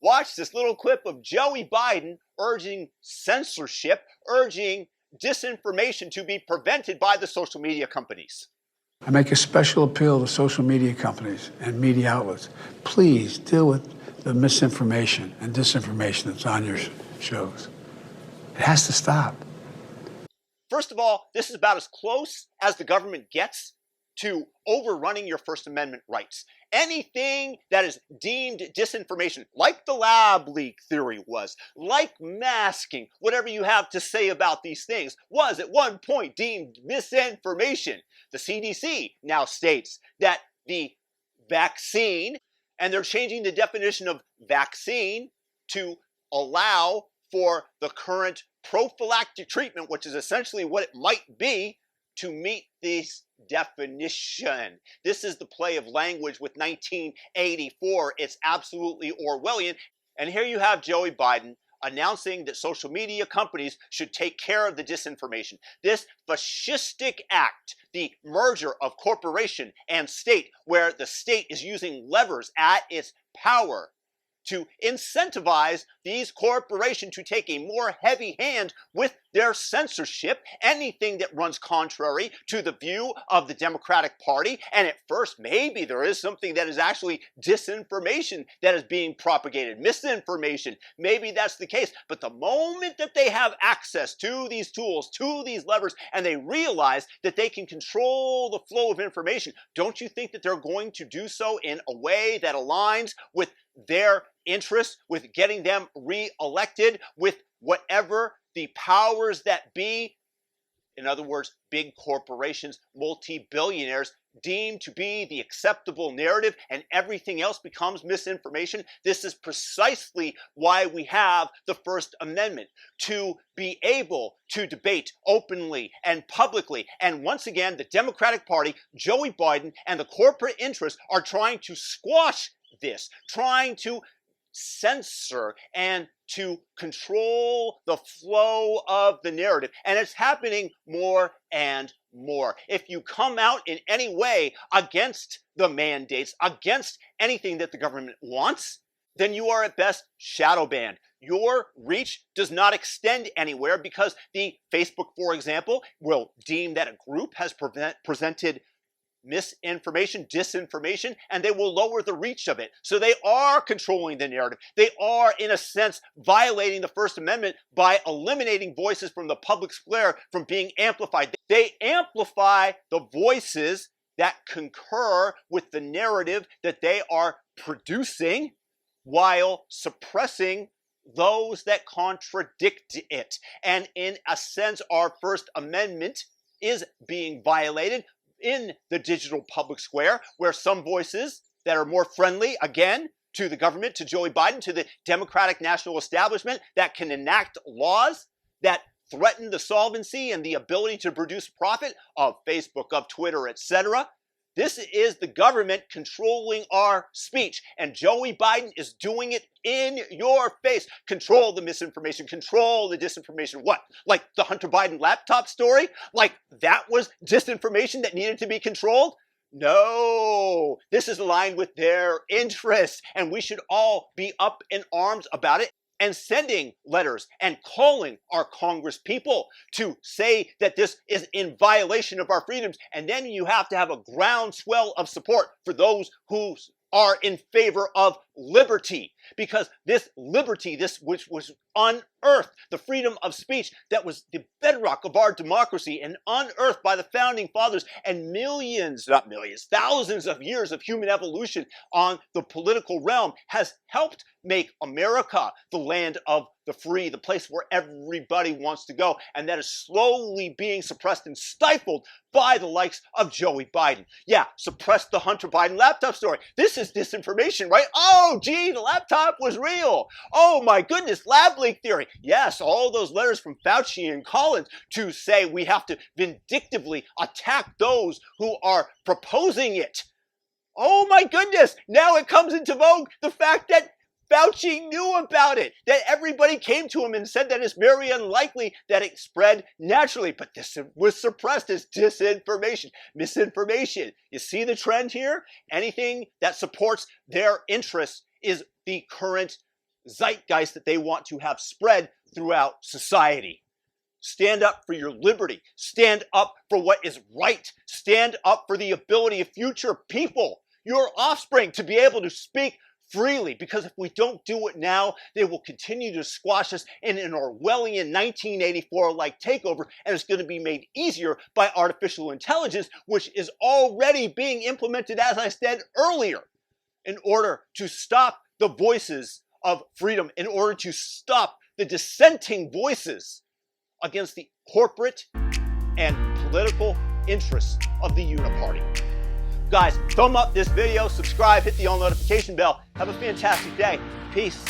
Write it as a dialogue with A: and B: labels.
A: watch this little clip of Joey Biden urging censorship, urging disinformation to be prevented by the social media companies.
B: I make a special appeal to social media companies and media outlets. Please deal with the misinformation and disinformation that's on your shows. It has to stop.
A: First of all, this is about as close as the government gets to overrunning your First Amendment rights. Anything that is deemed disinformation, like the lab leak theory was, like masking, whatever you have to say about these things, was at one point deemed misinformation. The CDC now states that the vaccine, and they're changing the definition of vaccine to allow for the current prophylactic treatment, which is essentially what it might be, to meet this definition. This is the play of language with 1984. It's absolutely Orwellian. And here you have Joey Biden announcing that social media companies should take care of the disinformation. This fascistic act, the merger of corporation and state, where the state is using levers at its power to incentivize these corporations to take a more heavy hand with their censorship, anything that runs contrary to the view of the Democratic Party. And at first, maybe there is something that is actually disinformation that is being propagated, misinformation. Maybe that's the case. But the moment that they have access to these tools, to these levers, and they realize that they can control the flow of information, don't you think that they're going to do so in a way that aligns with their interests, with getting them re-elected, with whatever the powers that be, in other words, big corporations, multi-billionaires, deem to be the acceptable narrative, and everything else becomes misinformation? This is precisely why we have the First Amendment, to be able to debate openly and publicly. And once again, the Democratic Party, Joey Biden, and the corporate interests are trying to squash this, trying to censor and to control the flow of the narrative. And it's happening more and more. If you come out in any way against the mandates, against anything that the government wants, then you are at best shadow banned. Your reach does not extend anywhere because the Facebook, for example, will deem that a group has presented misinformation, disinformation, and they will lower the reach of it. So they are controlling the narrative. They are, in a sense, violating the First Amendment by eliminating voices from the public square from being amplified. They amplify the voices that concur with the narrative that they are producing while suppressing those that contradict it. And in a sense, our First Amendment is being violated in the digital public square, where some voices that are more friendly, again, to the government, to Joey Biden, to the Democratic national establishment, that can enact laws that threaten the solvency and the ability to produce profit of Facebook, of Twitter, etc. This is the government controlling our speech, and Joey Biden is doing it in your face. Control the misinformation, control the disinformation. What? Like the Hunter Biden laptop story? Like that was disinformation that needed to be controlled? No, this is aligned with their interests, and we should all be up in arms about it and sending letters and calling our Congress people to say that this is in violation of our freedoms. And then you have to have a groundswell of support for those who are in favor of liberty, because this liberty, this which was unearthed, the freedom of speech that was the bedrock of our democracy and unearthed by the founding fathers and thousands of years of human evolution on the political realm, has helped make America the land of the free, the place where everybody wants to go. And that is slowly being suppressed and stifled by the likes of Joey Biden. Yeah, suppress the Hunter Biden laptop story. This is disinformation, right? Oh, gee, the laptop was real. Oh my goodness, lab leak theory. Yes, all those letters from Fauci and Collins to say we have to vindictively attack those who are proposing it. Oh my goodness, now it comes into vogue, the fact that Fauci knew about it, that everybody came to him and said that it's very unlikely that it spread naturally, but this was suppressed as disinformation, misinformation. You see the trend here? Anything that supports their interests is the current zeitgeist that they want to have spread throughout society. Stand up for your liberty. Stand up for what is right. Stand up for the ability of future people, your offspring, to be able to speak freely, because if we don't do it now, they will continue to squash us in an Orwellian 1984-like takeover, and it's going to be made easier by artificial intelligence, which is already being implemented, as I said earlier, in order to stop the voices of freedom, in order to stop the dissenting voices against the corporate and political interests of the Uniparty. Guys, thumb up this video, subscribe, hit the all notification bell. Have a fantastic day. Peace.